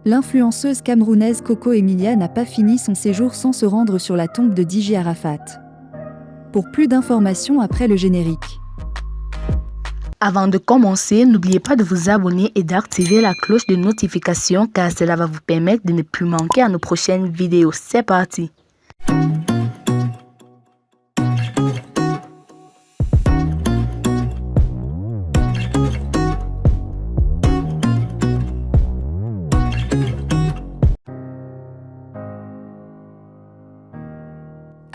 L'influenceuse camerounaise Coco Emilia n'a pas fini son séjour sans se rendre sur la tombe de Dj Arafat. Pour plus d'informations après le générique. Avant de commencer, n'oubliez pas de vous abonner et d'activer la cloche de notification car cela va vous permettre de ne plus manquer à nos prochaines vidéos. C'est parti!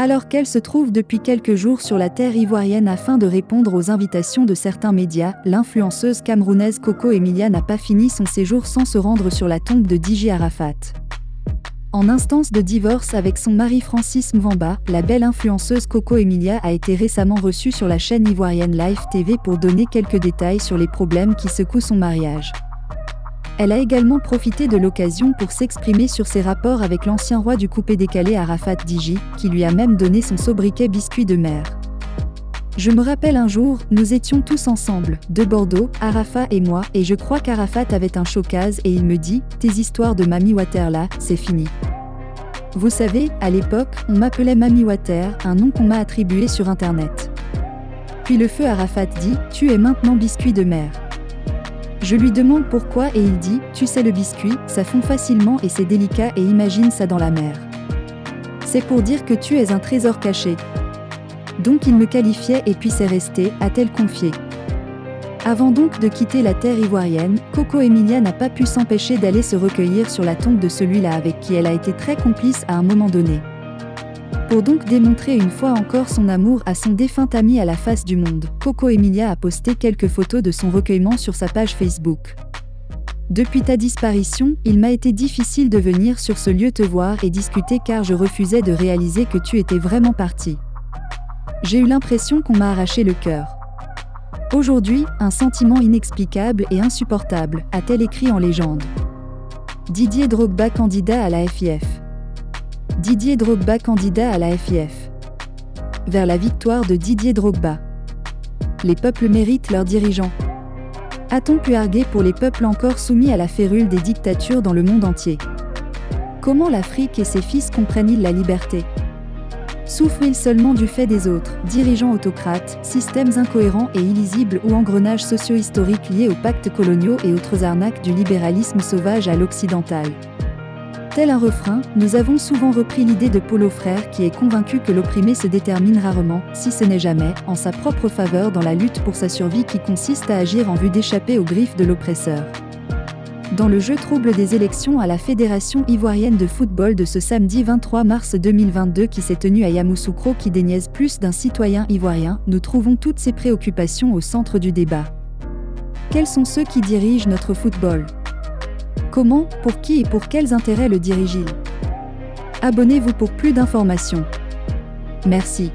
Alors qu'elle se trouve depuis quelques jours sur la terre ivoirienne afin de répondre aux invitations de certains médias, l'influenceuse camerounaise Coco Emilia n'a pas fini son séjour sans se rendre sur la tombe de Dj Arafat. En instance de divorce avec son mari Francis Mwamba, la belle influenceuse Coco Emilia a été récemment reçue sur la chaîne ivoirienne Live TV pour donner quelques détails sur les problèmes qui secouent son mariage. Elle a également profité de l'occasion pour s'exprimer sur ses rapports avec l'ancien roi du coupé-décalé Arafat Dj, qui lui a même donné son sobriquet biscuit de mer. Je me rappelle un jour, nous étions tous ensemble, de Bordeaux, Arafat et moi, et je crois qu'Arafat avait un showcase et il me dit « Tes histoires de Mami Water là, c'est fini ». Vous savez, à l'époque, on m'appelait Mami Water, un nom qu'on m'a attribué sur internet. Puis le feu Arafat dit « Tu es maintenant biscuit de mer ». Je lui demande pourquoi et il dit « Tu sais le biscuit, ça fond facilement et c'est délicat et imagine ça dans la mer. C'est pour dire que tu es un trésor caché. » Donc il me qualifiait et puis c'est resté, a-t-elle confié. Avant donc de quitter la terre ivoirienne, Coco Emilia n'a pas pu s'empêcher d'aller se recueillir sur la tombe de celui-là avec qui elle a été très complice à un moment donné. Pour donc démontrer une fois encore son amour à son défunt ami à la face du monde, Coco Emilia a posté quelques photos de son recueillement sur sa page Facebook. Depuis ta disparition, il m'a été difficile de venir sur ce lieu te voir et discuter car je refusais de réaliser que tu étais vraiment parti. J'ai eu l'impression qu'on m'a arraché le cœur. Aujourd'hui, un sentiment inexplicable et insupportable, a-t-elle écrit en légende. Didier Drogba candidat à la FIF. Didier Drogba candidat à la FIF. Vers la victoire de Didier Drogba. Les peuples méritent leurs dirigeants. A-t-on pu arguer pour les peuples encore soumis à la férule des dictatures dans le monde entier? Comment l'Afrique et ses fils comprennent-ils la liberté? Souffrent-ils seulement du fait des autres, dirigeants autocrates, systèmes incohérents et illisibles ou engrenages socio-historiques liés aux pactes coloniaux et autres arnaques du libéralisme sauvage à l'occidental? Tel un refrain, nous avons souvent repris l'idée de Paulo Freire qui est convaincu que l'opprimé se détermine rarement, si ce n'est jamais, en sa propre faveur dans la lutte pour sa survie qui consiste à agir en vue d'échapper aux griffes de l'oppresseur. Dans le jeu trouble des élections à la Fédération ivoirienne de football de ce samedi 23 mars 2022 qui s'est tenu à Yamoussoukro qui déniaise plus d'un citoyen ivoirien, nous trouvons toutes ces préoccupations au centre du débat. Quels sont ceux qui dirigent notre football ? Comment, pour qui et pour quels intérêts le dirige-t-il ? Abonnez-vous pour plus d'informations. Merci.